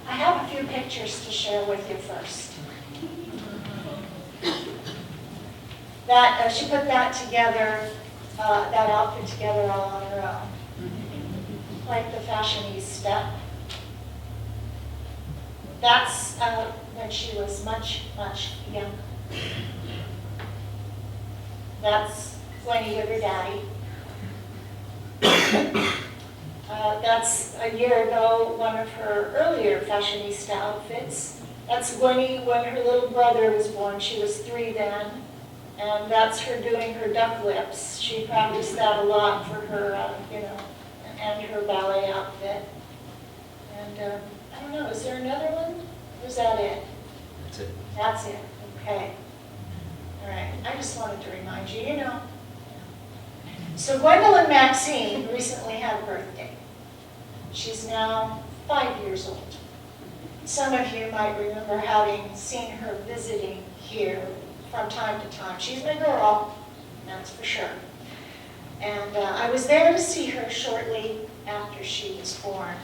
have a few pictures to share with you first. She put that together, that outfit together all on her own, like the fashionista. That's when she was much, much younger. That's Gwenny with her daddy. That's a year ago, one of her earlier fashionista outfits. That's Gwenny when her little brother was born. She was 3 then. And that's her doing her duck lips. She practiced that a lot for her, and her ballet outfit. And I don't know, is there another one? Or is that it? That's it. That's it, okay. All right, I just wanted to remind you, So Gwendolyn Maxine recently had a birthday. She's now 5 years old. Some of you might remember having seen her visiting here from time to time. She's my girl, that's for sure. And I was there to see her shortly after she was born.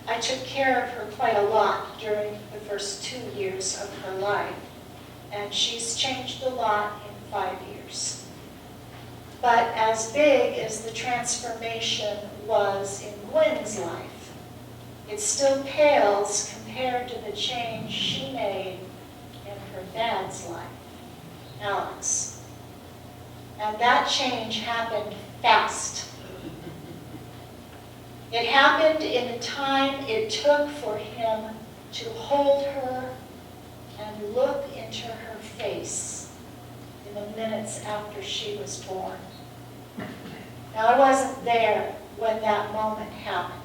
I took care of her quite a lot during the first 2 years of her life, and she's changed a lot in 5 years. But as big as the transformation was in Gwen's life, it still pales compared to the change she made in her dad's life, Alex. And that change happened fast. It happened in the time it took for him to hold her and look into her face in the minutes after she was born. Now, I wasn't there when that moment happened.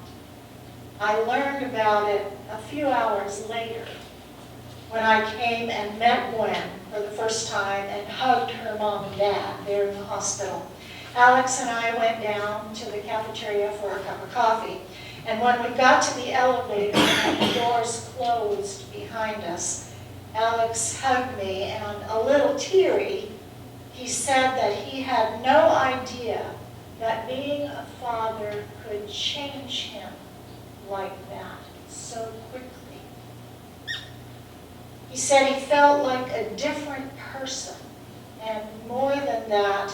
I learned about it a few hours later when I came and met Gwen for the first time and hugged her mom and dad there in the hospital. Alex and I went down to the cafeteria for a cup of coffee. And when we got to the elevator and the doors closed behind us, Alex hugged me, and a little teary, he said that he had no idea that being a father could change him like that so quickly. He said he felt like a different person, and more than that,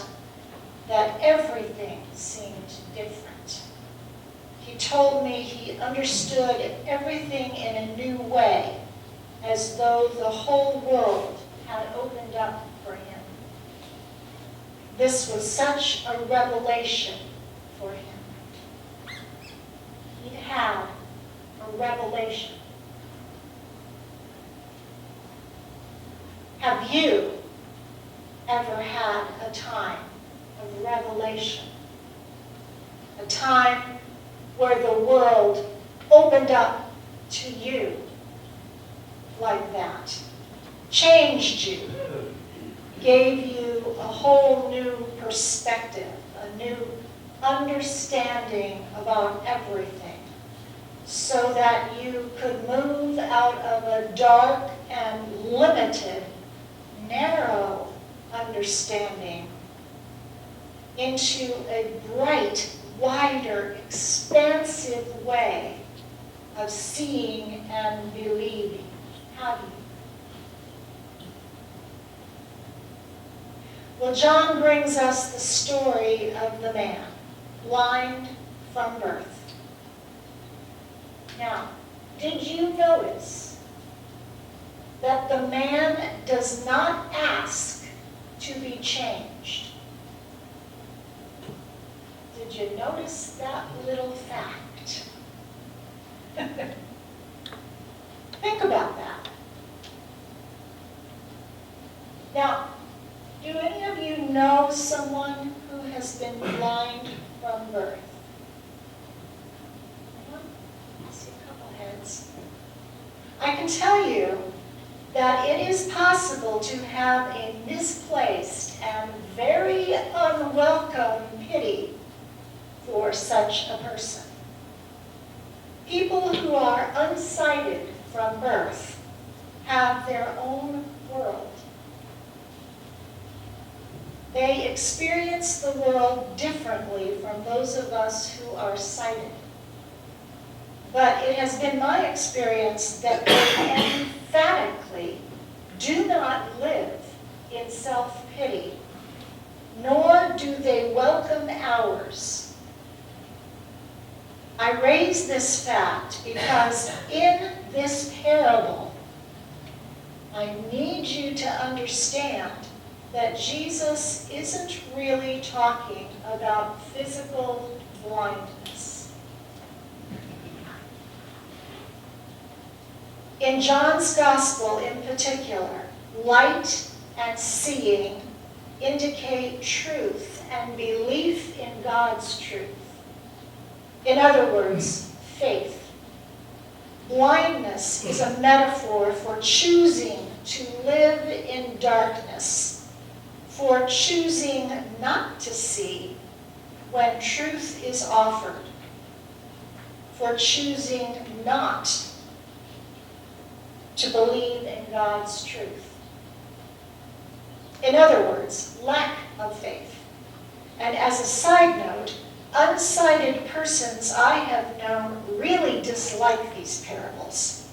that everything seemed different. He told me he understood everything in a new way, as though the whole world had opened up for him. This was such a revelation for him. He had a revelation. Have you ever had a time of revelation? A time where the world opened up to you like that, changed you, gave you a whole new perspective, a new understanding about everything, so that you could move out of a dark and limited, narrow understanding into a bright, wider, expansive way of seeing and believing. Have you? Well, John brings us the story of the man, blind from birth. Now, did you notice that the man does not ask to be changed? Did you notice that little fact? Think about that. Now, do any of you know someone who has been blind from birth? I see a couple heads. I can tell you that it is possible to have a misplaced and very unwelcome pity for such a person. People who are unsighted from birth have their own world. They experience the world differently from those of us who are sighted. But it has been my experience that they emphatically do not live in self-pity, nor do they welcome ours. I raise this fact because in this parable, I need you to understand that Jesus isn't really talking about physical blindness. In John's Gospel in particular, light and seeing indicate truth and belief in God's truth. In other words, faith. Blindness is a metaphor for choosing to live in darkness, for choosing not to see when truth is offered, for choosing not to believe in God's truth. In other words, lack of faith. And as a side note, unsighted persons I have known really dislike these parables,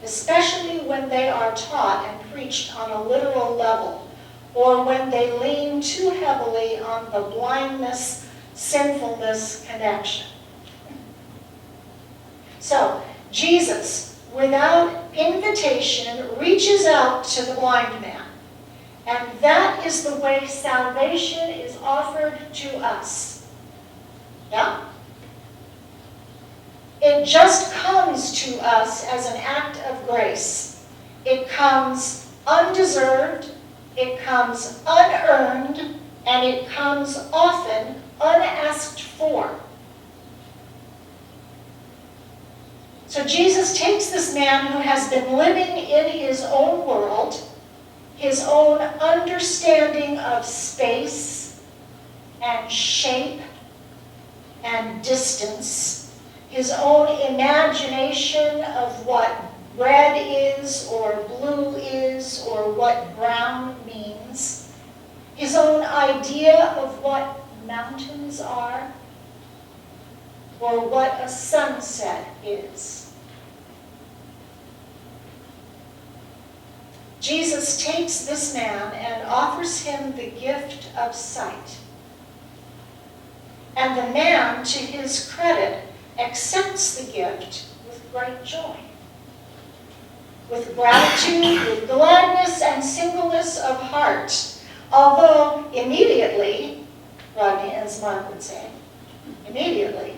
especially when they are taught and preached on a literal level, or when they lean too heavily on the blindness, sinfulness connection. So, Jesus, without invitation, reaches out to the blind man. And that is the way salvation is offered to us. Yeah? It just comes to us as an act of grace. It comes undeserved, it comes unearned, and it comes often unasked for. So Jesus takes this man who has been living in his own world, his own understanding of space and shape and distance, his own imagination of what red is or blue is or what brown means, his own idea of what mountains are or what a sunset is. Jesus takes this man and offers him the gift of sight. And the man, to his credit, accepts the gift with great joy, with gratitude, with gladness and singleness of heart. Although immediately, Rodney, as Mark would say, immediately,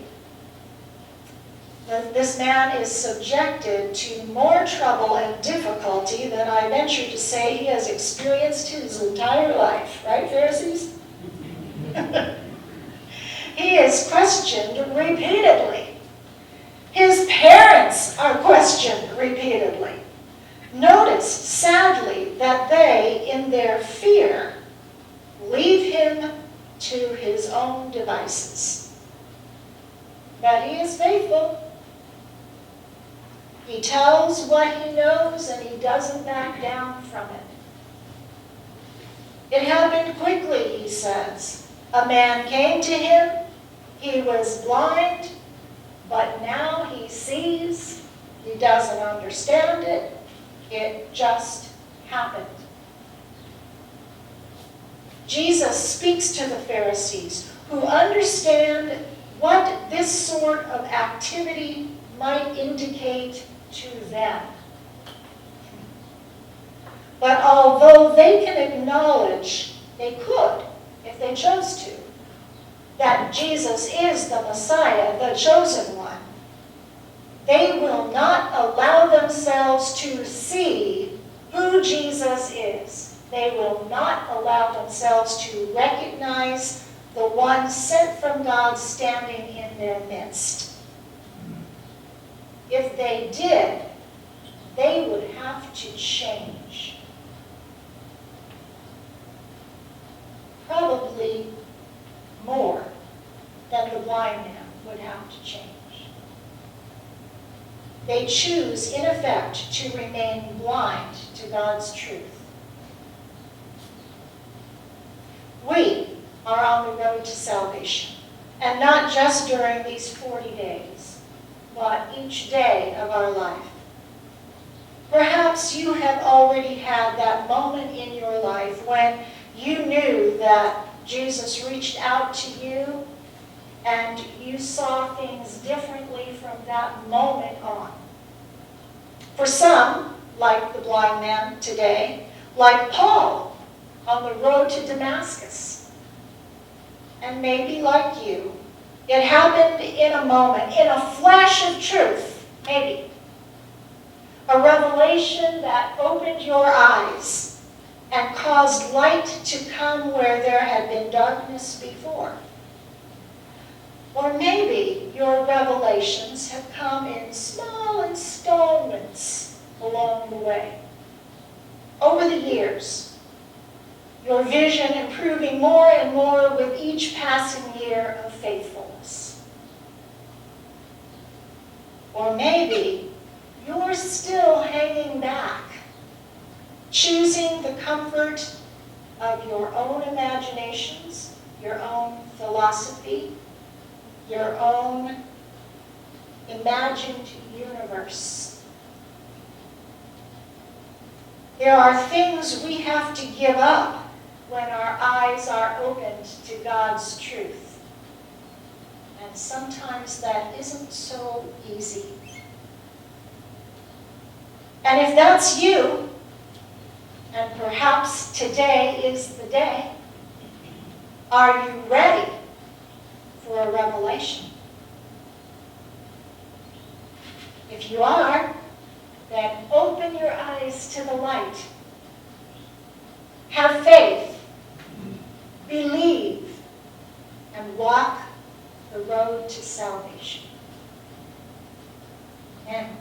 this man is subjected to more trouble and difficulty than I venture to say he has experienced his entire life. Right, Pharisees? He is questioned repeatedly. His parents are questioned repeatedly. Notice, sadly, that they, in their fear, leave him to his own devices. But he is faithful. He tells what he knows and he doesn't back down from it. It happened quickly, he says. A man came to him. He was blind, but now he sees. He doesn't understand it. It just happened. Jesus speaks to the Pharisees who understand what this sort of activity might indicate to them. But although they can acknowledge, they could, if they chose to, that Jesus is the Messiah, the chosen one, they will not allow themselves to see who Jesus is. They will not allow themselves to recognize the one sent from God standing in their midst. If they did, they would have to change. Probably more than the blind man would have to change. They choose, in effect, to remain blind to God's truth. We are on the road to salvation, and not just during these 40 days. but each day of our life. Perhaps you have already had that moment in your life when you knew that Jesus reached out to you and you saw things differently from that moment on. For some, like the blind man today, like Paul on the road to Damascus, and maybe like you, it happened in a moment, in a flash of truth, maybe. A revelation that opened your eyes and caused light to come where there had been darkness before. Or maybe your revelations have come in small installments along the way. Over the years, your vision improving more and more with each passing year of faithfulness. Or maybe you're still hanging back, choosing the comfort of your own imaginations, your own philosophy, your own imagined universe. There are things we have to give up when our eyes are opened to God's truth. And sometimes that isn't so easy. And if that's you, and perhaps today is the day, are you ready for a revelation? If you are, then open your eyes to the light. Have faith, believe, and walk the road to salvation. Amen.